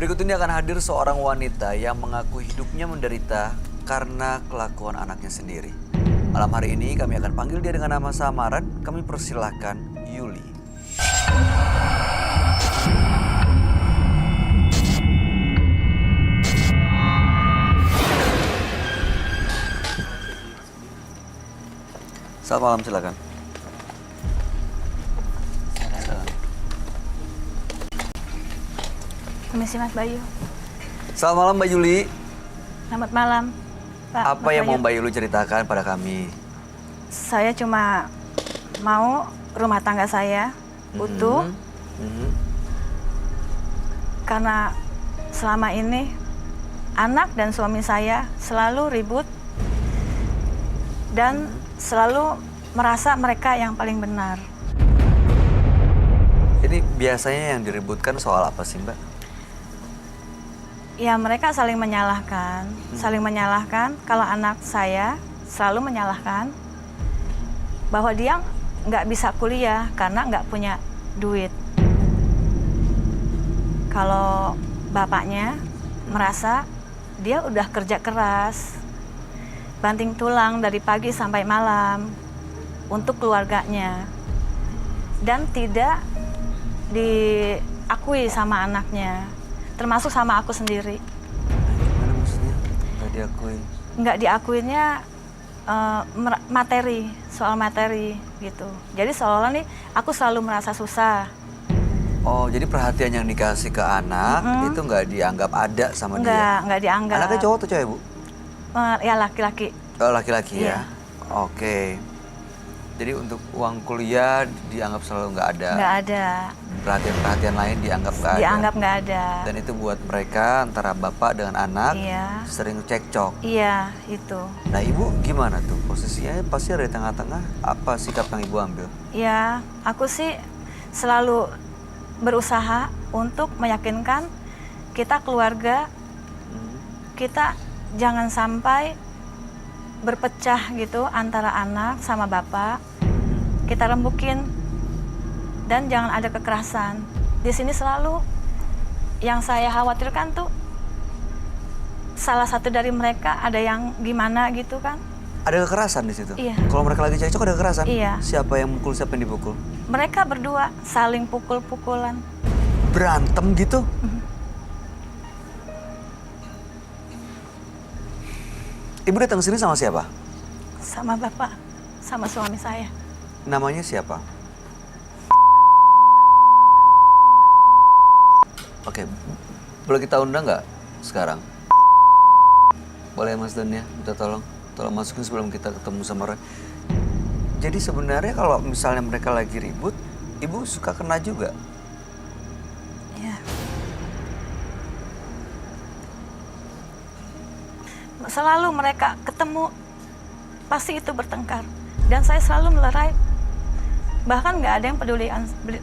Berikut ini akan hadir seorang wanita yang mengaku hidupnya menderita karena kelakuan anaknya sendiri. Malam hari ini kami akan panggil dia dengan nama samaran. Kami persilahkan Yuli. Selamat malam, silakan. Permisi Mas Bayu. Selamat malam Mbak Yuli. Selamat malam Pak. Apa Mas yang mau Bayu. Mbak Yuli ceritakan pada kami? Saya cuma mau rumah tangga saya utuh. Karena selama ini anak dan suami saya selalu ribut dan selalu merasa mereka yang paling benar. Ini biasanya yang diributkan soal apa sih Mbak? Ya mereka saling menyalahkan, kalau anak saya selalu menyalahkan bahwa dia nggak bisa kuliah karena nggak punya duit. Kalau bapaknya merasa dia udah kerja keras, banting tulang dari pagi sampai malam untuk keluarganya dan tidak diakui sama anaknya, termasuk sama aku sendiri. Gimana maksudnya? Nggak diakui? Nggak diakuinya soal materi gitu. Jadi seolah-olah nih aku selalu merasa susah. Oh, jadi perhatian yang dikasih ke anak itu nggak dianggap ada sama dia? Nggak dianggap. Anaknya cowok atau cewek, Bu? Ya laki-laki. Oh, laki-laki Iya. ya? Oke. Jadi untuk uang kuliah dianggap selalu nggak ada? Nggak ada. Perhatian-perhatian lain dianggap nggak ada? Dianggap nggak ada. Dan itu buat mereka antara bapak dengan anak Iya. sering cekcok? Iya, itu. Nah, Ibu gimana tuh? Posisinya pasti ada di tengah-tengah. Apa sikap yang Ibu ambil? Ya, aku sih selalu berusaha untuk meyakinkan kita keluarga, kita jangan sampai berpecah gitu antara anak sama bapak. Kita rembukin dan jangan ada kekerasan. Di sini selalu yang saya khawatirkan tuh salah satu dari mereka ada yang gimana gitu kan. Ada kekerasan di situ? Iya. Kalau mereka lagi cekcok ada kekerasan? Iya. Siapa yang mukul, siapa yang dipukul? Mereka berdua saling pukul-pukulan. Berantem gitu? Ibu datang ke sini sama siapa? Sama bapak, sama suami saya. Namanya siapa? Oke, boleh kita undang nggak sekarang? Boleh Mas Don ya, minta tolong masukin sebelum kita ketemu sama Roy. Jadi sebenarnya kalau misalnya mereka lagi ribut, Ibu suka kena juga? Ya. Selalu mereka ketemu, pasti itu bertengkar. Dan saya selalu melerai. Bahkan nggak ada yang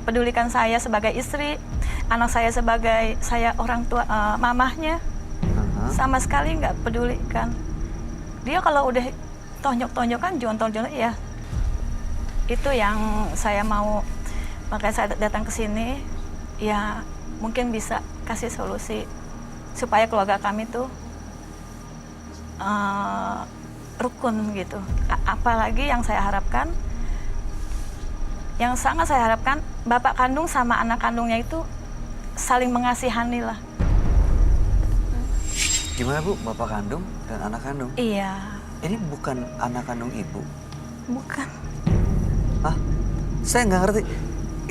pedulikan saya sebagai istri, anak saya sebagai saya orang tua, mamahnya. Sama sekali nggak pedulikan. Dia kalau udah tonjok-tonjokan, jontol-jontol, ya itu yang saya mau. Makanya saya datang ke sini, ya mungkin bisa kasih solusi supaya keluarga kami tuh rukun gitu. Apalagi yang saya harapkan, yang sangat saya harapkan, bapak kandung sama anak kandungnya itu saling mengasihani lah. Gimana Bu, bapak kandung dan anak kandung? Iya. Ini bukan anak kandung Ibu? Bukan. Hah? Saya nggak ngerti.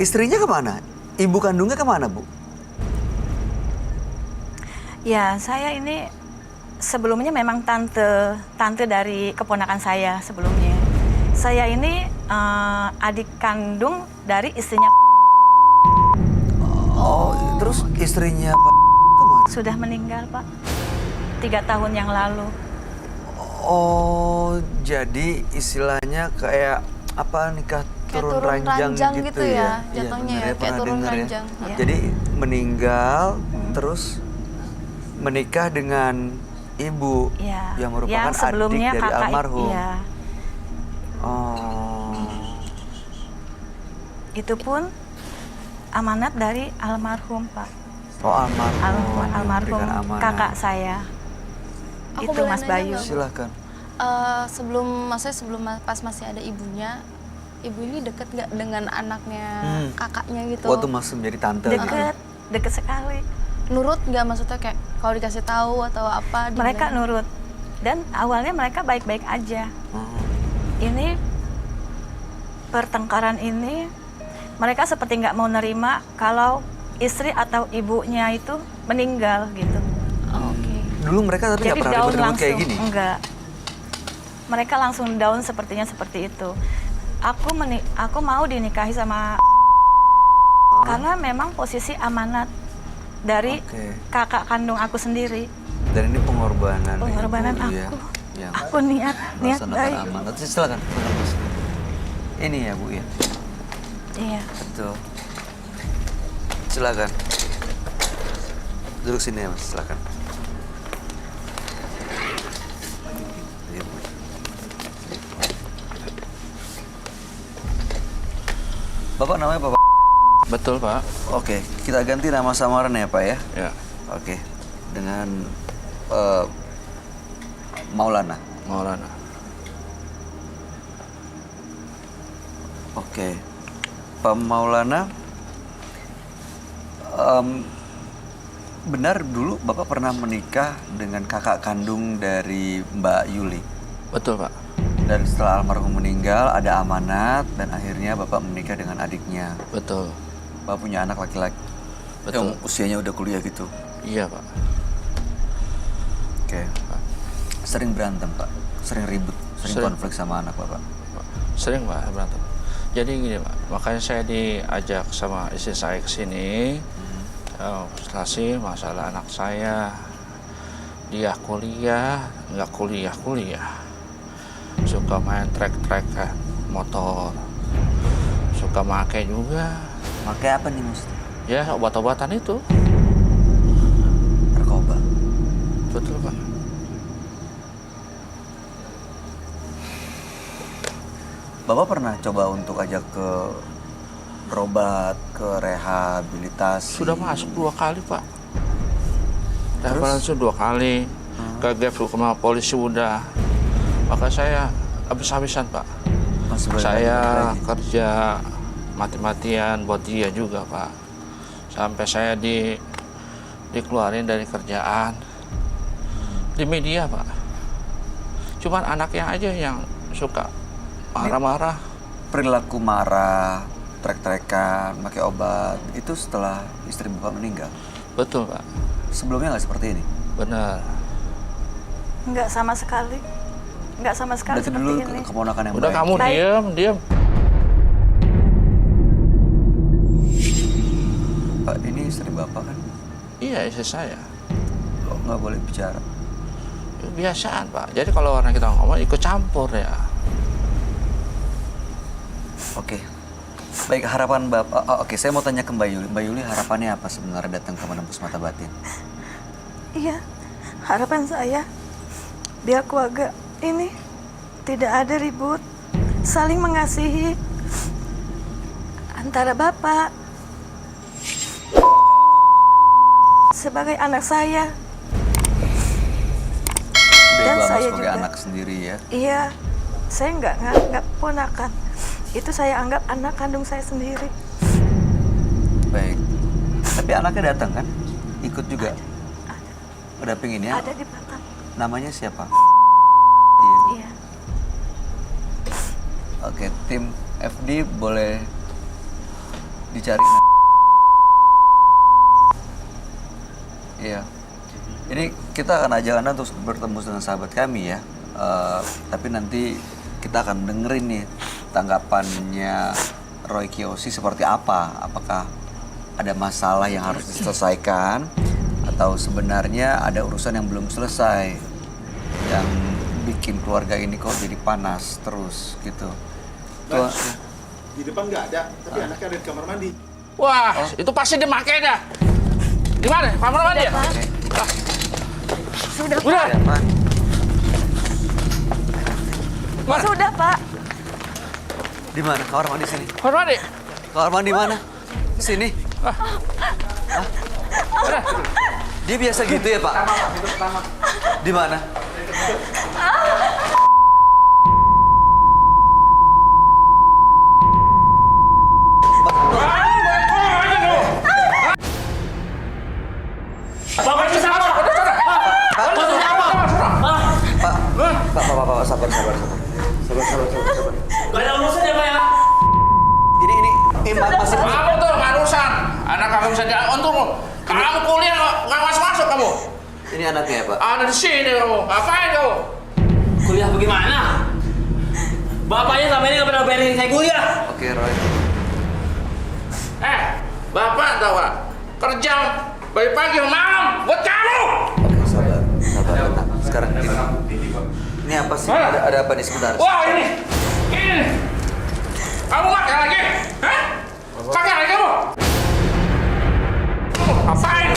Istrinya kemana? Ibu kandungnya kemana, Bu? Ya, saya ini sebelumnya memang tante dari keponakan saya sebelumnya. Saya ini adik kandung dari istrinya. Oh, terus istrinya Pak kemana? Sudah meninggal, Pak. 3 tahun yang lalu. Oh, jadi istilahnya kayak apa, nikah turun ranjang gitu ya? Jatuhnya Iya, ya, bener kayak pernah turun denger ranjang. Ya. Jadi meninggal terus menikah dengan ibu Ya. yang merupakan yang sebelumnya adik dari kakak, almarhum. Iya. Oh. Itu pun amanat dari almarhum, Pak. Oh, almarhum. Almarhum Memberikan amanah. kakak saya. Aku Itu boleh Mas nanya Bayu. nggak, Bu? Silakan. Sebelum pas masih ada ibunya, ibu ini deket nggak dengan anaknya, kakaknya gitu? Waktu masih menjadi tante. Deket sekali. Nurut nggak, maksudnya kayak kalau dikasih tahu atau apa? Mereka dibilang- nurut. Dan awalnya mereka baik-baik aja. Oh. Ini pertengkaran ini mereka seperti nggak mau nerima kalau istri atau ibunya itu meninggal gitu. Oke. Dulu mereka tapi nggak Jadi pernah down ribut-ribut langsung. kayak gini? Enggak. Mereka langsung down sepertinya seperti itu. Aku mau dinikahi sama karena memang posisi amanat dari Oke. kakak kandung aku sendiri. Dan ini pengorbanan Pengorbanan ibu, ya, aku. yang Aku niat melaksanakan baik. amanat. Silakan, Mas. Ini ya, Bu ya. Iya. Betul. Silakan. Duduk sini ya, Mas. Silakan. Iya, Bu. Bapak namanya Bapak? Betul, Pak. Oke, kita ganti nama samaran ya, Pak ya? Ya, Oke. Dengan Maulana. Maulana. Oke. Pak Maulana, benar dulu Bapak pernah menikah dengan kakak kandung dari Mbak Yuli. Betul, Pak. Dan setelah almarhum meninggal, ada amanat dan akhirnya Bapak menikah dengan adiknya. Betul. Bapak punya anak laki-laki. Betul. Yang usianya udah kuliah gitu. Iya, Pak. Oke. Sering berantem, Pak? Sering ribut? Sering Sering. konflik sama anak Bapak? Sering, Pak, berantem. Jadi gini, Pak. Makanya saya diajak sama istri saya ke sini. Konsultasi masalah anak saya. Dia kuliah, nggak kuliah. Suka main trek-trek motor. Suka make juga. Pakai apa nih, Mas? Ya, obat-obatan itu. Narkoba. Betul, Pak. Bapak pernah coba untuk ajak ke berobat, ke rehabilitasi? Sudah masuk 2 kali, Pak. Terus? Rehabilitasi 2 kali. Ke GEF sama polisi udah. Maka saya habis-habisan, Pak. Masih boleh Saya lagi? kerja mati-matian buat dia juga, Pak. Sampai saya dikeluarin dari kerjaan. Di media, Pak. Cuman anaknya aja yang suka marah-marah. Perilaku marah, trek-trekan, pakai obat, itu setelah istri Bapak meninggal? Betul, Pak. Sebelumnya nggak seperti ini? Benar. Enggak sama sekali. Enggak sama sekali Berarti seperti dulu ini. keponakan yang Udah baik. kamu Baik. diam. Pak, ini istri Bapak kan? Iya, istri saya. Kok nggak boleh bicara? Kebiasaan, Pak. Jadi kalau orang kita ngomong ikut campur ya. Oke. Baik, harapan Bapak... oke, saya mau tanya ke Mbak Yuli. Mbak Yuli, harapannya apa sebenarnya datang ke Menembus Mata Batin? Iya, harapan saya biar keluarga ini tidak ada ribut, saling mengasihi antara Bapak sebagai anak saya. Dari Dan Bapak saya sebagai juga. anak sendiri ya? Iya, saya nggak ponakan. Itu saya anggap anak kandung saya sendiri. Baik. Tapi anaknya datang kan? Ikut juga? Pendampinginnya? Ada di Batam. Namanya siapa? Iya. Oke, tim FD boleh dicari. Iya. Ini kita akan ajak Anda untuk bertemu dengan sahabat kami ya. Tapi nanti kita akan dengerin nih tanggapannya Roy Kiyoshi seperti apa. Apakah ada masalah yang harus diselesaikan atau sebenarnya ada urusan yang belum selesai yang bikin keluarga ini kok jadi panas terus gitu. Tuh, Di depan nggak ada, tapi anaknya ada di kamar mandi. Wah, itu pasti dimakai dah. Di mana? Kamar mandi ya? Sudah, Udah. Pak. siapa? Mana? Sudah, Pak. Di mana? Kamar mandi sini. Kamar mandi. Kamar mandi mana? Sini. Dia biasa gitu ya, Pak? Di mana? Pak, sabar. Gak ada urusan ya, Pak ya? Ini masih... Kamu tuh nggak urusan. Anak kamu bisa dia untung lo. Kamu kuliah nggak masuk kamu. Ini anaknya ya, Pak? Ada di sini kamu. Ngapain kamu? Kuliah bagaimana? Bapaknya sama ini nggak pernah bayarin saya kuliah. Oke, Roy. Bapak tahu nggak? Kerja dari pagi ke malam buat kamu. Oke, sabar. Tenang. Sekarang gini. Ini apa sih? Ada apa nih sebentar? Wah ini. Kamu pakai lagi? Hah? Pakai lagi kamu? Ngapain?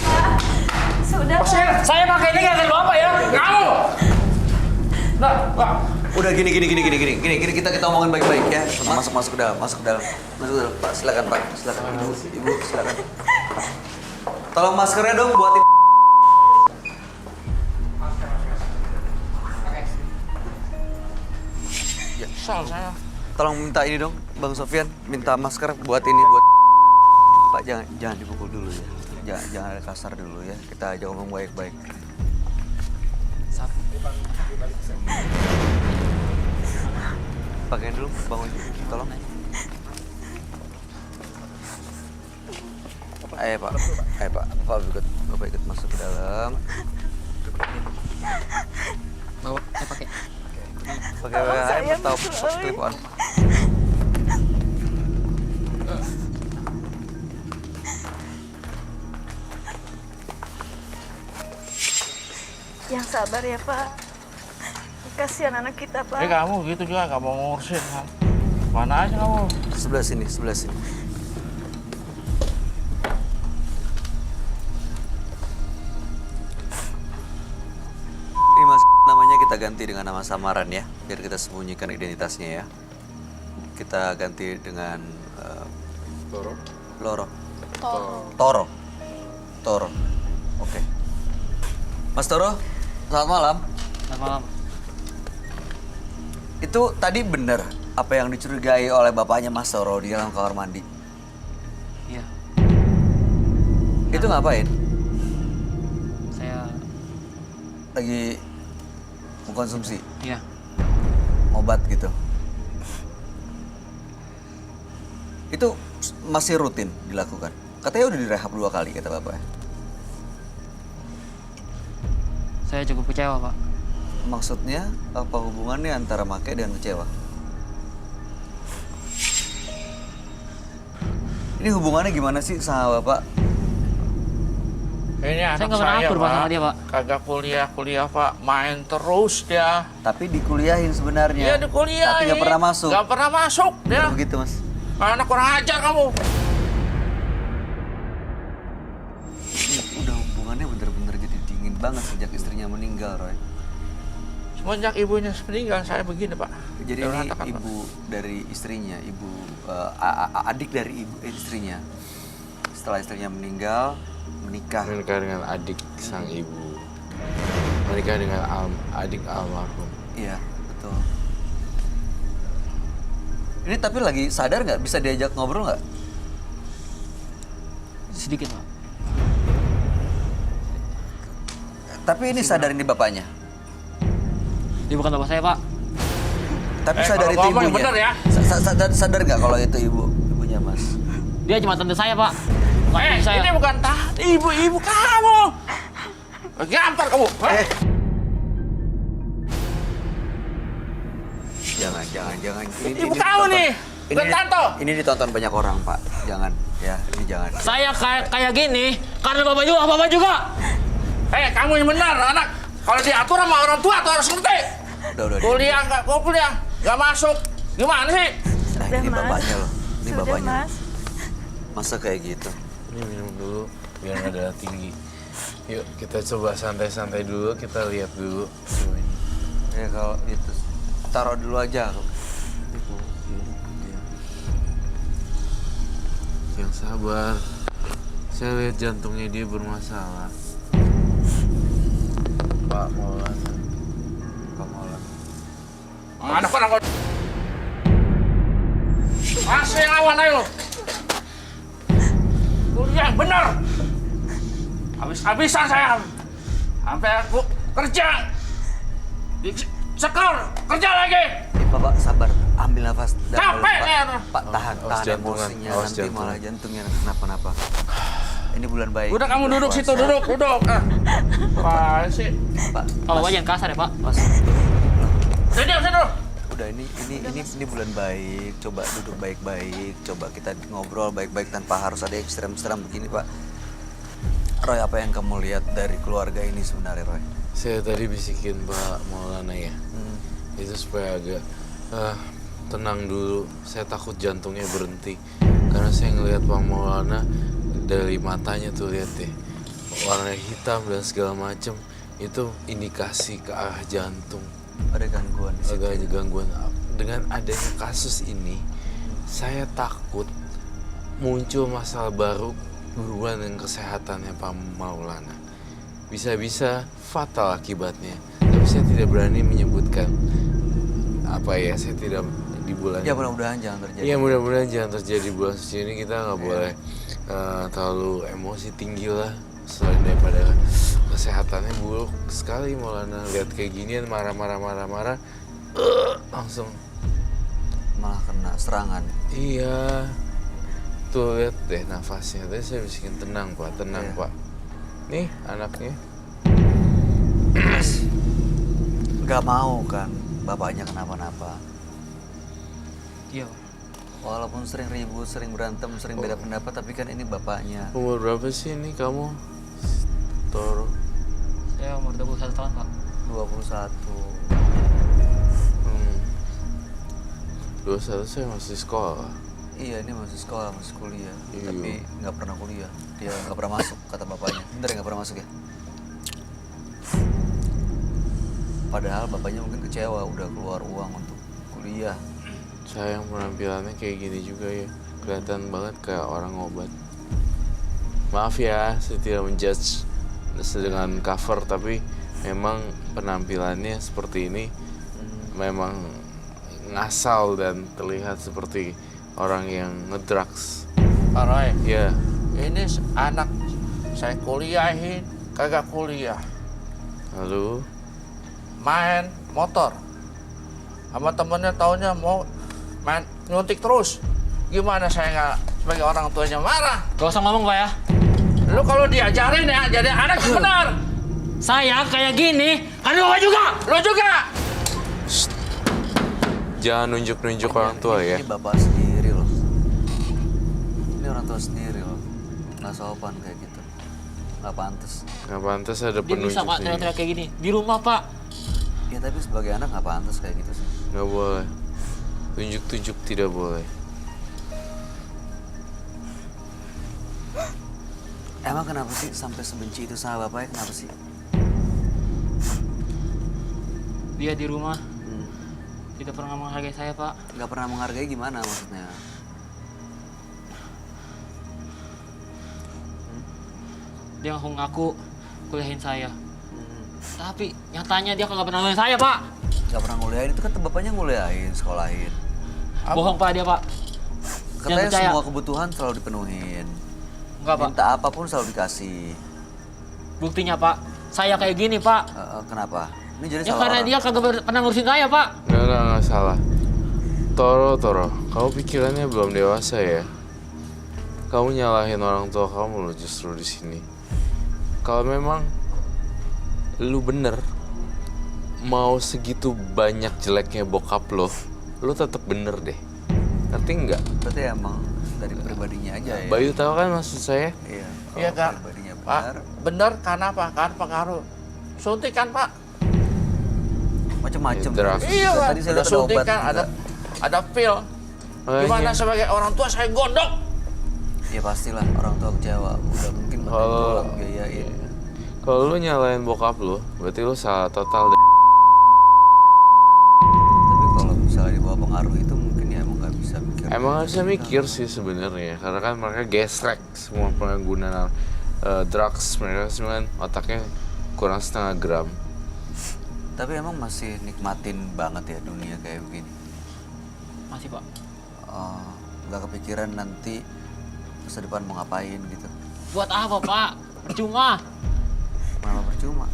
Sudah, Pak. Saya pakai ini nggak akan bapak ya? Kamu. Nah, Pak. Udah gini. Kita omongin baik-baik ya. Masuk ke dalam. Pak, silakan Pak. Silakan Ibu, silakan. Tolong maskernya dong buat Ya, kesal saya. Tolong minta ini dong, Bang Sofyan, minta masker buat ini buat Pak, jangan dipukul dulu ya. Jangan ada kasar dulu ya. Kita aja ngomong baik-baik. Pakaiin dulu, Bang Oji, tolong. Ayo Pak. Bapak ikut masuk ke dalam. Bawa, saya pakai. Pakai atau clip-on. Yang sabar ya, Pak. Kasihan anak kita, Pak. Kamu gitu juga nggak mau ngurusin kan? Mana aja kamu? Sebelah sini. Ini Mas, namanya kita ganti dengan nama samaran ya, biar kita sembunyikan identitasnya ya. Kita ganti dengan Toro. Oke. Mas Toro, selamat malam. Selamat malam. Itu tadi benar apa yang dicurigai oleh bapaknya Mas Toro di dalam kamar mandi? Iya, Itu ngapain? saya... Lagi mengkonsumsi Iya. obat gitu? Itu masih rutin dilakukan? Katanya udah direhab 2 kali kata bapaknya. Saya cukup kecewa, Pak. Maksudnya apa hubungannya antara make dan kecewa? Ini hubungannya gimana sih sama bapak? Ini Saya anak nggak pernah saya, akur, Pak, sama dia, Pak. Kagak kuliah, Pak. Main terus dia. Tapi dikuliahin sebenarnya. Iya, dikuliahin. Tapi nggak pernah masuk. Nggak pernah masuk dia. Kenapa begitu mas? Anak kurang ajar kamu. Udah hubungannya bener-bener jadi dingin banget sejak istrinya meninggal, Roy. Semenjak ibunya meninggal, saya begini, Pak. Jadi Saya ini katakan, Pak. ibu dari istrinya, adik dari istrinya. Setelah istrinya meninggal, menikah. Menikah dengan adik sang ibu. Menikah dengan adik almarhum. Iya, betul. Ini tapi lagi sadar nggak? Bisa diajak ngobrol nggak? Sedikit, Pak. Tapi ini sadar ini bapaknya. Dia bukan bapak saya, Pak. Tapi sadar kalau itu ngomong yang ibunya. bener ya. Sadar nggak kalau itu ibunya mas? Dia cuma tante saya, Pak. Bukan ibu saya. Ini bukan ibu kamu. Gampar kamu. Jangan. Ibu kamu nih. Bukan tante. Ini ditonton banyak orang pak. Jangan, ya ini jangan. Saya kayak gini karena bapak juga. Kamu yang benar, anak. Kalau diatur sama orang tua tuh harus ngerti. Udah. Kuliah nggak masuk. Gimana sih? Nah, Sudah, ini Mas. bapaknya loh. Ini Sudah, bapaknya. Mas. Masa kayak gitu? Ini minum dulu biar nggak darah tinggi. Yuk kita coba santai-santai dulu, kita lihat dulu semuanya. Ya kalau itu taruh dulu aja. Yang sabar. Saya lihat jantungnya dia bermasalah. Pak Maulana. Pak Maulana. Anak-anak masih lawan aja lo. Kuliah yang bener. Habis-habisan saya. Sampai aku kerja. Sekor, kerja lagi. Bapak sabar, ambil nafas dalam. Capek saya. Pak tahan jantungan, emosinya, awas nanti jantungan. malah jantungnya kenapa-napa. Ini bulan baik. Udah kamu duduk puasa. situ, duduk. Apa sih? Pak, Kalau Bapak jangan kasar ya Pak. Mas, Situ. udah ini bulan baik. Coba duduk baik-baik. Coba kita ngobrol baik-baik tanpa harus ada ekstrem-ekstrem begini, Pak. Roy, apa yang kamu lihat dari keluarga ini sebenarnya, Roy? Saya tadi bisikin Pak Maulana ya. Itu supaya agak tenang dulu. Saya takut jantungnya berhenti. Karena saya ngelihat Pak Maulana dari matanya tuh, lihat deh. Warna hitam dan segala macem. Itu indikasi ke arah jantung. Ada gangguan di situ. Agak ada gangguan. Dengan adanya kasus ini, saya takut muncul masalah baru berhubungan dengan kesehatannya Pak Maulana. Bisa-bisa fatal akibatnya. Tapi saya tidak berani menyebutkan apa ya, saya tidak di bulan Ya mudah-mudahan jangan terjadi. Iya, mudah-mudahan jangan terjadi bulan suci ini. Kita nggak boleh terlalu emosi tinggi lah. Selain daripada kesehatannya buruk sekali Maulana. Lihat kayak ginian marah-marah langsung. Malah kena serangan. Iya. Tuh lihat deh nafasnya. Tadi saya bisikin tenang Pak, tenang Pak. Nih anaknya. Gak mau kan bapaknya kenapa-napa. Iya Pak. Walaupun sering ribut, sering berantem, sering beda pendapat, tapi kan ini bapaknya. Umur berapa sih ini kamu? Toro. Saya umur 21 tahun Pak. 21. 21 saya masih sekolah. Iya, ini masih sekolah, masih kuliah. Iya. Tapi nggak pernah kuliah. Dia nggak pernah masuk, kata bapaknya. Bener nggak pernah masuk ya? Padahal bapaknya mungkin kecewa, udah keluar uang untuk kuliah. Sayang penampilannya kayak gini juga ya. Kelihatan banget kayak orang obat. Maaf ya, saya tidak menjudge dengan cover, tapi memang penampilannya seperti ini memang ngasal dan terlihat seperti orang yang ngedrugs. Pak Roy, Ya, ini anak saya kuliahin, kagak kuliah. lalu Main motor. Sama temennya taunya mau main nyuntik terus. Gimana saya nggak sebagai orang tuanya marah? Gak usah ngomong Pak ya. Lu kalau diajarin ya jadi anak yang benar. Saya kayak gini, kan Bapak juga. Lu juga. jangan nunjuk-nunjuk orang tua ya. Ini bapak sendiri loh. Ini orang tua sendiri loh. Nggak sopan kayak gitu. Nggak pantas. Nggak pantas ada Dia bisa Pak penunjuk teriak-teriak kayak gini. Di rumah Pak. Ya tapi sebagai anak nggak pantas kayak gitu sih. Nggak boleh. Tunjuk-tunjuk tidak boleh. Emang kenapa sih sampai sebenci itu sama bapaknya? Kenapa sih? Dia di rumah tidak pernah menghargai saya Pak. Nggak pernah menghargai gimana maksudnya? Dia ngaku kuliahin saya. Tapi nyatanya dia kagak pernah kuliahin saya Pak. Nggak pernah nguliahin, itu kan bapaknya nguliahin, sekolahin. Bohong Pak dia Pak. Katanya percaya. semua kebutuhan selalu dipenuhin. Enggak Pak. Minta apapun selalu dikasih. Buktinya Pak, saya kayak gini Pak. Kenapa? Ini jadi Ya salah karena orang. dia kagak pernah ngurusin saya Pak. Nggak salah. Toro, kamu pikirannya belum dewasa ya. Kamu nyalahin orang tua kamu loh justru di sini. Kalau memang lu bener mau segitu banyak jeleknya bokap lo tetap bener deh. Ngerti nggak? Berarti emang dari pribadinya aja ya. Bayu tahu kan maksud saya? Iya. Iya kalau Kak. pribadinya Pak, benar. bener karena apa? Kan pengaruh suntik kan Pak? Macem-macem. Ya, drugs. Iya Pak. Tadi saya Ada lihat ada suntik obat kan, juga. ada pil. Makanya. Gimana sebagai orang tua saya gondok? Ya pastilah orang tua kecewa. Udah mungkin banting Kalau- tulang biayain. Kalau lu nyalain bokap lu, berarti lu salah total deh. Tapi kalau misalnya di bawah pengaruh itu mungkin ya emang nggak bisa bisa mikir. Emang harusnya mikir sih sebenarnya, karena kan mereka gesrek semua pengguna drugs, mereka sebenarnya otaknya kurang setengah gram. Tapi emang masih nikmatin banget ya dunia kayak begini. Masih Pak. Nggak kepikiran nanti masa depan mau ngapain gitu. Buat apa Pak? Percuma. Malah percuma.